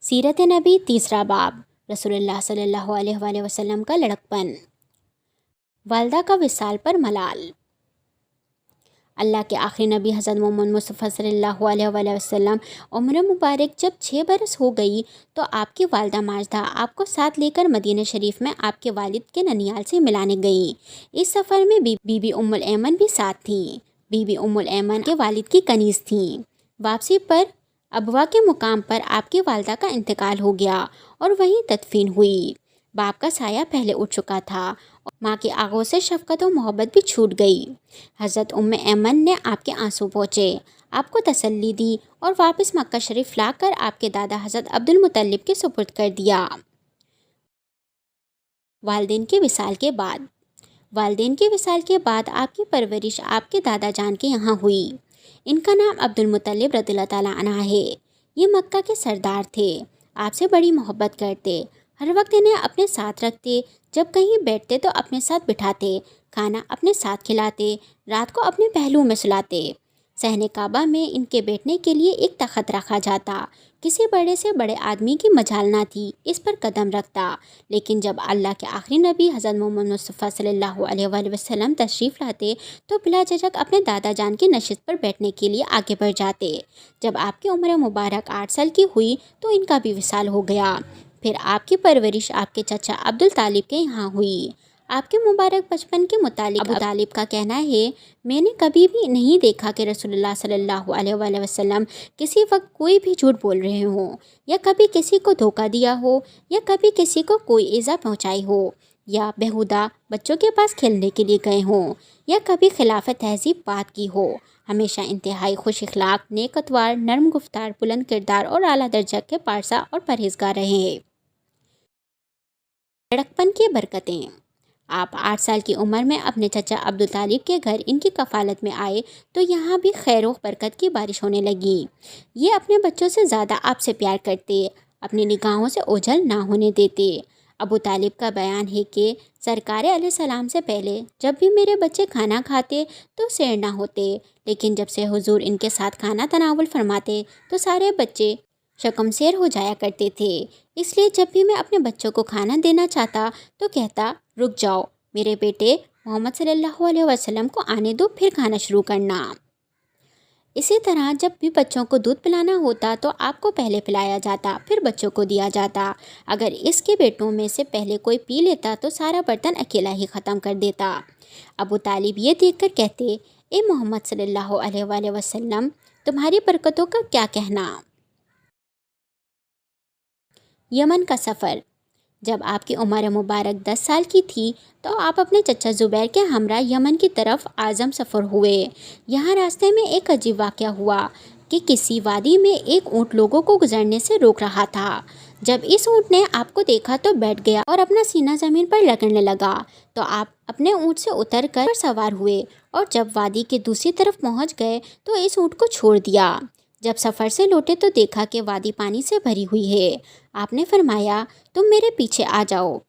सीरत नबी तीसरा बाब रसूलुल्लाह सल्लल्लाहु अलैहि वसल्लम का लड़कपन। वालदा का विसाल पर मलाल। अल्लाह के आखिरी नबी हज़रत मोहम्मद मुस्तफ़ा सल्लल्लाहु अलैहि वसल्लम उम्र मुबारक जब 6 बरस हो गई तो आपकी वालदा माजदा आपको साथ लेकर मदीना शरीफ में आपके वालिद के ननियाल से मिलाने गई। इस सफ़र में बीबी उम्मुल ऐमन भी साथ थी। बीबी उम्मुल ऐमन के वालिद की कनीज़ थी। वापसी पर अबवा के मुकाम पर आपकी वालदा का इंतकाल हो गया और वहीं तदफीन हुई। बाप का साया पहले उठ चुका था और माँ की आगों से शफ़क़त और मोहब्बत भी छूट गई। हज़रत उम्मे ऐमन ने आपके आंसू पोंछे, आपको तसल्ली दी और वापस मक्का शरीफ लाकर आपके दादा हज़रत अब्दुल मुत्तलिब के सुपुर्द कर दिया। वालिदैन के विसाल के बाद। वालिदैन के विसाल के बाद आपकी परवरिश आपके दादा जान के यहाँ हुई। इनका नाम अब्दुल मुत्तलिब रज़ियल्लाहु ताला अन्हु है। ये मक्का के सरदार थे, आपसे बड़ी मोहब्बत करते, हर वक्त इन्हें अपने साथ रखते, जब कहीं बैठते तो अपने साथ बिठाते, खाना अपने साथ खिलाते, रात को अपने पहलू में सुलाते। सहने काबा में इनके बैठने के लिए एक तख़्त रखा जाता। किसी बड़े से बड़े आदमी की मजाल ना थी इस पर कदम रखता। लेकिन जब अल्लाह के आखिरी नबी हज़रत मोहम्मद मुस्तफ़ा सल्लल्लाहु अलैहि वसल्लम तशरीफ़ लाते तो बिला झिझक अपने दादा जान की नशिस्त पर बैठने के लिए आगे बढ़ जाते। जब आपकी उम्र मुबारक 8 साल की हुई तो इनका भी विसाल हो गया। फिर आपकी परवरिश आपके चचा अब्दुल तालिब के यहाँ हुई। आपके मुबारक बचपन के मुतालिक अबू तालिब का कहना है, मैंने कभी भी नहीं देखा कि रसूलुल्लाह सल्लल्लाहु अलैहि वसल्लम किसी वक्त कोई भी झूठ बोल रहे हों, या कभी किसी को धोखा दिया हो, या कभी किसी को कोई ईज़ा पहुंचाई हो, या बेहुदा बच्चों के पास खेलने के लिए गए हों, या कभी खिलाफ तहजीब बात की हो। हमेशा इंतहाई खुश इखलाक, नेक अतवार, नरम गुफ्तार, बुलंद किरदार और आला दर्जा के पारसा और परहेज़गार रहे हैं। लड़कपन की बरकतें। आप 8 साल की उम्र में अपने चचा अब्दुल तालिब के घर इनकी कफ़ालत में आए तो यहाँ भी खैर व बरकत की बारिश होने लगी। ये अपने बच्चों से ज़्यादा आपसे प्यार करते, अपनी निगाहों से ओझल ना होने देते। अबू तालिब का बयान है कि सरकार अलैहिस्सलाम से पहले जब भी मेरे बच्चे खाना खाते तो सैर ना होते, लेकिन जब से हुजूर इनके साथ खाना तनावुल फरमाते तो सारे बच्चे शर्मशेर हो जाया करते थे। इसलिए जब भी मैं अपने बच्चों को खाना देना चाहता तो कहता, रुक जाओ मेरे बेटे, मोहम्मद सल्लल्लाहु अलैहि वसल्लम को आने दो, फिर खाना शुरू करना। इसी तरह जब भी बच्चों को दूध पिलाना होता तो आपको पहले पिलाया जाता, फिर बच्चों को दिया जाता। अगर इसके बेटों में से पहले कोई पी लेता तो सारा बर्तन अकेला ही ख़त्म कर देता। अबू तालिब ये देखकर कहते, ए मोहम्मद सल्लल्लाहु अलैहि वसल्लम, तुम्हारी बरकतों का क्या कहना। यमन का सफ़र। जब आपकी उम्र मुबारक 10 साल की थी तो आप अपने चचा ज़ुबैर के हमरा यमन की तरफ आज़म सफ़र हुए। यहाँ रास्ते में एक अजीब वाक़या हुआ कि किसी वादी में एक ऊँट लोगों को गुजरने से रोक रहा था। जब इस ऊँट ने आपको देखा तो बैठ गया और अपना सीना ज़मीन पर रगड़ने लगा, तो आप अपने ऊँट से उतर कर सवार हुए और जब वादी के दूसरी तरफ पहुँच गए तो इस ऊँट को छोड़ दिया। जब सफ़र से लौटे तो देखा कि वादी पानी से भरी हुई है। आपने फरमाया, तुम मेरे पीछे आ जाओ।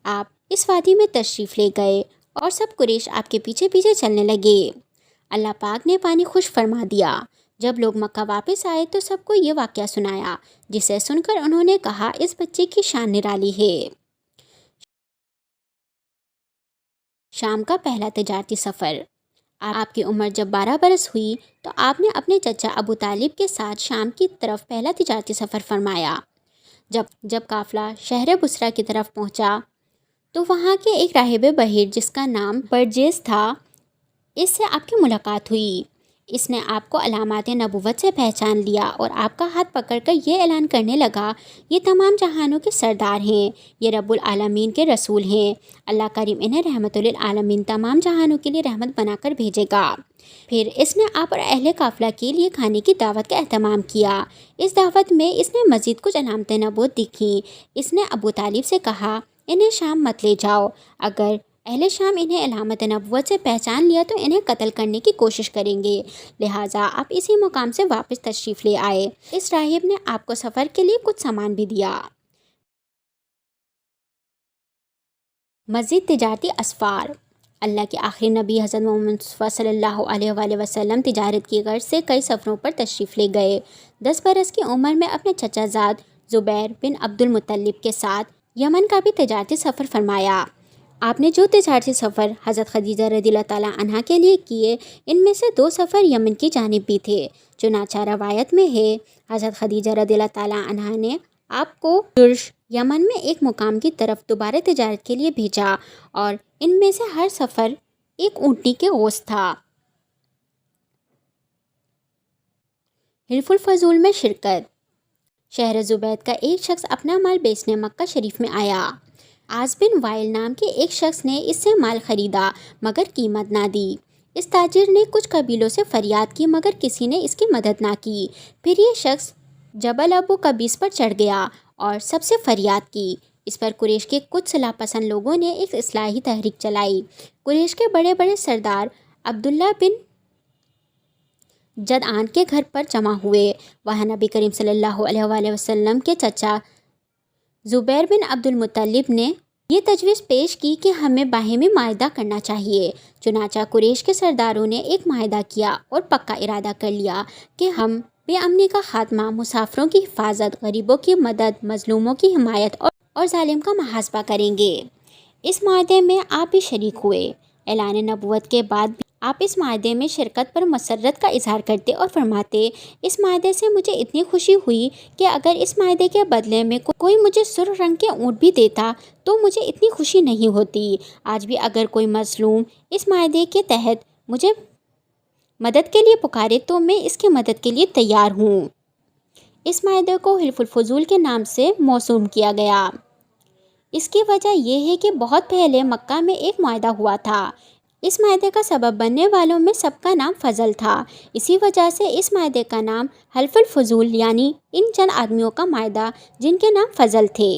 आप इस वादी में तशरीफ़ ले गए और सब कुरैश आपके पीछे पीछे चलने लगे। अल्लाह पाक ने पानी खुश फरमा दिया। जब लोग मक्का वापस आए तो सबको ये वाक़या सुनाया, जिसे सुनकर उन्होंने कहा, इस बच्चे की शान निराली है। शाम का पहला तिजारती सफ़र। आपकी उम्र जब 12 बरस हुई तो आपने अपने चचा अबू तालिब के साथ शाम की तरफ पहला तिजारती सफ़र फरमाया। जब काफ़िला शहर बुसरा की तरफ पहुंचा तो वहां के एक राहिब बहीर जिसका नाम बरजेस था, इससे आपकी मुलाकात हुई। इसने आपको अलामात नबुव्वत से पहचान लिया और आपका हाथ पकड़कर ये ऐलान करने लगा, ये तमाम जहानों के सरदार हैं, ये रब्बुल आलमीन के रसूल हैं। अल्लाह करीम इन्हें रहमतुल आलमीन तमाम जहानों के लिए रहमत बनाकर भेजेगा। फिर इसने आप और अहले काफ़िला के लिए खाने की दावत का एहतमाम किया। इस दावत में इसने मज़ीद कुछ अलामत नबूवत दिखी। इसने अबू तालिब से कहा, इन्हें शाम मत ले जाओ, अगर अहले शाम इन्हें अलामत नबुव्वत से पहचान लिया तो इन्हें कत्ल करने की कोशिश करेंगे, लिहाजा आप इसी मुकाम से वापस तशरीफ़ ले आए। इस राहिब ने आपको सफ़र के लिए कुछ सामान भी दिया। मज़ीद तिजारती असफ़ार। अल्लाह के आखिरी नबी हज़रत मोहम्मद मुस्तफ़ा सल्लल्लाहु अलैहि वसल्लम तिजारत की गर्ज से कई सफ़रों पर तशरीफ़ ले गए। 10 बरस की उम्र में अपने चचाज़ाद زبیر بن عبد المطلب کے ساتھ یمن کا بھی تجارتی سفر فرمایا۔ آپ نے جو تجارتی سفر حضرت خدیجہ رضی اللہ تعالیٰ عنہ کے لیے کیے، ان میں سے 2 سفر یمن کی جانب بھی تھے۔ چنانچہ روایت میں ہے حضرت خدیجہ رضی اللہ تعالیٰ عنہ نے آپ کو جرش یمن میں ایک مقام کی طرف دوبارہ تجارت کے لیے بھیجا، اور ان میں سے ہر سفر ایک اونٹنی کے گوشت تھا۔ حلف الفضول میں شرکت۔ شہر زبید کا ایک شخص اپنا مال بیچنے مکہ شریف میں آیا۔ عاص بن وائل نام کے ایک شخص نے اس سے مال خریدا مگر قیمت نہ دی۔ اس تاجر نے کچھ قبیلوں سے فریاد کی مگر کسی نے اس کی مدد نہ کی۔ پھر یہ شخص جبل ابو قبیس پر چڑھ گیا اور سب سے فریاد کی۔ اس پر قریش کے کچھ صلاح پسند لوگوں نے ایک اصلاحی تحریک چلائی۔ قریش کے بڑے بڑے سردار عبداللہ بن جدعان کے گھر پر جمع ہوئے۔ وہاں نبی کریم صلی اللہ علیہ وآلہ وسلم کے چچا زبیر بن عبد المطلب نے یہ تجویز پیش کی کہ ہمیں باہمی معاہدہ کرنا چاہیے۔ چنانچہ قریش کے سرداروں نے ایک معاہدہ کیا اور پکا ارادہ کر لیا کہ ہم بے امنی کا خاتمہ، مسافروں کی حفاظت، غریبوں کی مدد، مظلوموں کی حمایت اور ظالم کا محاسبہ کریں گے۔ اس معاہدے میں آپ بھی شریک ہوئے۔ اعلان نبوت کے بعد بھی آپ اس معاہدے میں شرکت پر مسرت کا اظہار کرتے اور فرماتے، اس معاہدے سے مجھے اتنی خوشی ہوئی کہ اگر اس معاہدے کے بدلے میں کوئی مجھے سرخ رنگ کے اونٹ بھی دیتا تو مجھے اتنی خوشی نہیں ہوتی۔ آج بھی اگر کوئی مظلوم اس معاہدے کے تحت مجھے مدد کے لیے پکارے تو میں اس کی مدد کے لیے تیار ہوں۔ اس معاہدے کو حلف الفضول کے نام سے موسوم کیا گیا۔ اس کی وجہ یہ ہے کہ بہت پہلے مکہ میں ایک معاہدہ ہوا تھا۔ اس معاہدے کا سبب بننے والوں میں سب کا نام فضل تھا۔ اسی وجہ سے اس معاہدے کا نام حلف الفضول، یعنی ان چند آدمیوں کا معاہدہ جن کے نام فضل تھے۔